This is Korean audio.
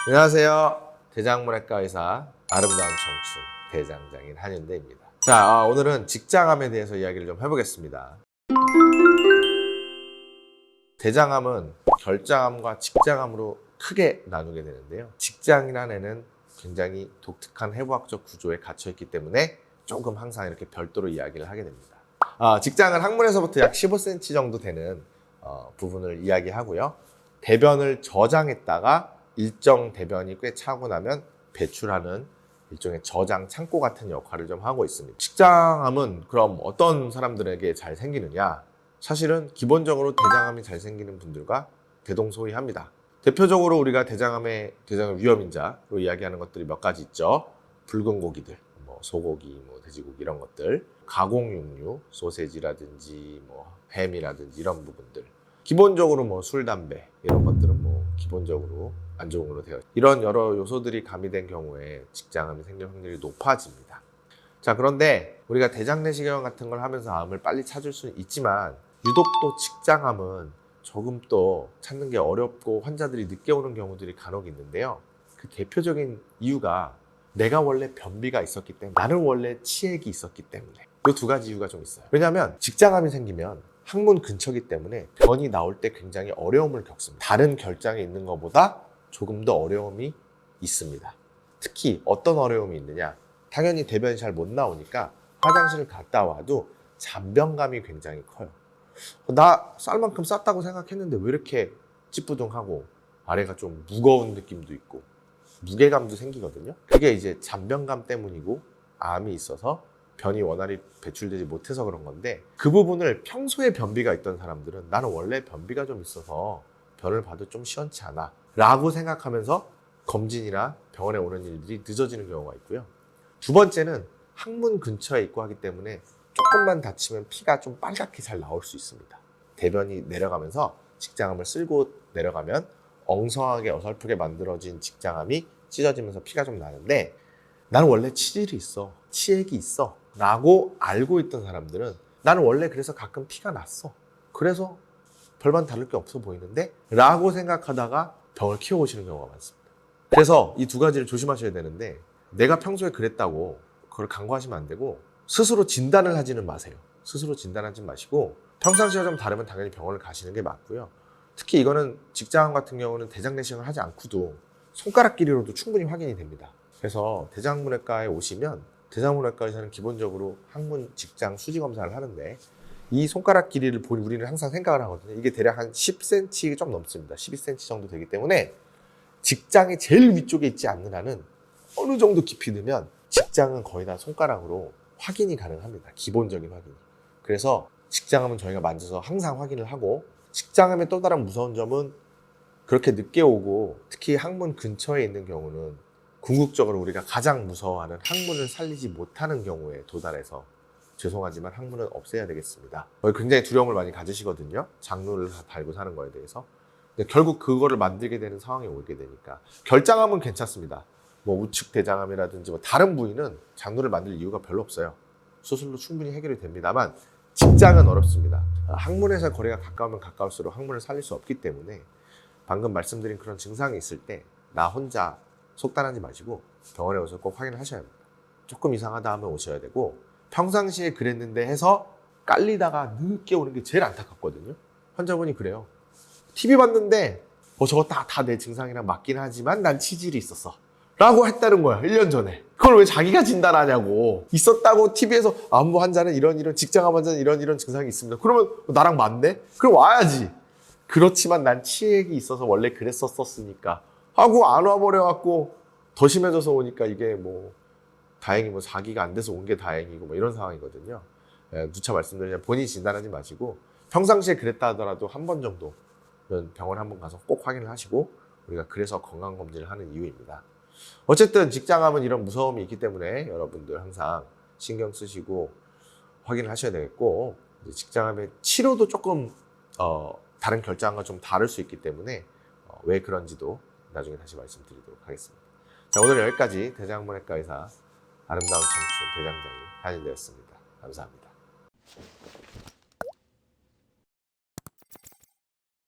안녕하세요. 대장문외과 의사 아름다운 청춘 대장장인 한윤대입니다. 자, 오늘은 직장암에 대해서 이야기를 좀 해보겠습니다. 대장암은 결장암과 직장암으로 크게 나누게 되는데요. 직장이라는 애는 굉장히 독특한 해부학적 구조에 갇혀있기 때문에 조금 항상 이렇게 별도로 이야기를 하게 됩니다. 직장은 항문에서부터 약 15cm 정도 되는 부분을 이야기하고요. 대변을 저장했다가 일정 대변이 꽤 차고 나면 배출하는 일종의 저장 창고 같은 역할을 좀 하고 있습니다. 직장암은 그럼 어떤 사람들에게 잘 생기느냐? 사실은 기본적으로 대장암이 잘 생기는 분들과 대동소이합니다. 대표적으로 우리가 대장암의 위험인자로 이야기하는 것들이 몇 가지 있죠. 붉은 고기들, 소고기, 돼지고기 이런 것들, 가공육류, 소세지라든지 햄이라든지 이런 부분들. 기본적으로 술, 담배 이런 것들은 기본적으로 안 좋은 걸로 되어 있어요. 이런 여러 요소들이 가미된 경우에 직장암이 생길 확률이 높아집니다. 자, 그런데 우리가 대장 내시경 같은 걸 하면서 암을 빨리 찾을 수는 있지만 유독 또 직장암은 조금 또 찾는 게 어렵고 환자들이 늦게 오는 경우들이 간혹 있는데요. 그 대표적인 이유가 내가 원래 변비가 있었기 때문에, 나는 원래 치액이 있었기 때문에, 이 두 가지 이유가 좀 있어요. 왜냐하면 직장암이 생기면 항문 근처이기 때문에 변이 나올 때 굉장히 어려움을 겪습니다. 다른 결장이 있는 것보다 조금 더 어려움이 있습니다. 특히 어떤 어려움이 있느냐? 당연히 대변이 잘 못 나오니까 화장실을 갔다 와도 잔변감이 굉장히 커요. 나 쌀 만큼 쌌다고 생각했는데 왜 이렇게 찌뿌둥하고 아래가 좀 무거운 느낌도 있고 무게감도 생기거든요. 그게 이제 잔변감 때문이고 암이 있어서 변이 원활히 배출되지 못해서 그런 건데, 그 부분을 평소에 변비가 있던 사람들은 나는 원래 변비가 좀 있어서 변을 봐도 좀 시원치 않아 라고 생각하면서 검진이나 병원에 오는 일들이 늦어지는 경우가 있고요. 두 번째는 항문 근처에 있고 하기 때문에 조금만 다치면 피가 좀 빨갛게 잘 나올 수 있습니다. 대변이 내려가면서 직장암을 쓸고 내려가면 엉성하게 어설프게 만들어진 직장암이 찢어지면서 피가 좀 나는데, 나는 원래 치질이 있어, 치액이 있어 라고 알고 있던 사람들은 나는 원래 그래서 가끔 피가 났어, 그래서 별반 다를 게 없어 보이는데 라고 생각하다가 병을 키워오시는 경우가 많습니다. 그래서 이 두 가지를 조심하셔야 되는데, 내가 평소에 그랬다고 그걸 간과하시면 안 되고 스스로 진단을 하지는 마세요. 스스로 진단하지 마시고 평상시와 좀 다르면 당연히 병원을 가시는 게 맞고요. 특히 이거는 직장암 같은 경우는 대장 내시경을 하지 않고도 손가락 길이로도 충분히 확인이 됩니다. 그래서 대장문외과에 오시면 대장문외과 의사는 기본적으로 항문 직장 수지 검사를 하는데, 이 손가락 길이를 보니 우리는 항상 생각을 하거든요. 이게 대략 한 10cm 좀 넘습니다. 12cm 정도 되기 때문에 직장이 제일 위쪽에 있지 않는 한은 어느 정도 깊이 넣으면 직장은 거의 다 손가락으로 확인이 가능합니다. 기본적인 확인. 그래서 직장암은 저희가 만져서 항상 확인을 하고, 직장암의 또 다른 무서운 점은 그렇게 늦게 오고 특히 항문 근처에 있는 경우는 궁극적으로 우리가 가장 무서워하는 항문을 살리지 못하는 경우에 도달해서 죄송하지만 항문은 없애야 되겠습니다. 굉장히 두려움을 많이 가지시거든요. 장루를 달고 사는 거에 대해서. 근데 결국 그거를 만들게 되는 상황이 오게 되니까. 결장암은 괜찮습니다. 우측 대장암이라든지 다른 부위는 장루를 만들 이유가 별로 없어요. 수술로 충분히 해결이 됩니다만 직장은 어렵습니다. 항문에서 거리가 가까우면 가까울수록 항문을 살릴 수 없기 때문에 방금 말씀드린 그런 증상이 있을 때 나 혼자 속단하지 마시고 병원에 오셔서 꼭 확인을 하셔야 합니다. 조금 이상하다 하면 오셔야 되고, 평상시에 그랬는데 해서 깔리다가 늦게 오는 게 제일 안타깝거든요. 환자분이 그래요. TV 봤는데 저거 다 내 증상이랑 맞긴 하지만 난 치질이 있었어 라고 했다는 거야, 1년 전에. 그걸 왜 자기가 진단하냐고. 있었다고 TV에서 암 환자는 이런 직장암 환자는 이런 증상이 있습니다. 그러면 나랑 맞네? 그럼 와야지. 그렇지만 난 치액이 있어서 원래 그랬었으니까 하고 안 와버려갖고 더 심해져서 오니까 이게 다행히 사기가 안 돼서 온 게 다행이고 이런 상황이거든요. 누차 말씀드리자면 본인이 진단하지 마시고 평상시에 그랬다 하더라도 한 번 정도 병원 한번 가서 꼭 확인을 하시고, 우리가 그래서 건강검진을 하는 이유입니다. 어쨌든 직장암은 이런 무서움이 있기 때문에 여러분들 항상 신경 쓰시고 확인을 하셔야 되겠고, 직장암의 치료도 조금 다른 결장암과 좀 다를 수 있기 때문에 왜 그런지도 나중에 다시 말씀드리도록 하겠습니다. 자, 오늘 여기까지 대장문외과 의사 아름다운 청춘 대장장인 한윤대였습니다. 감사합니다.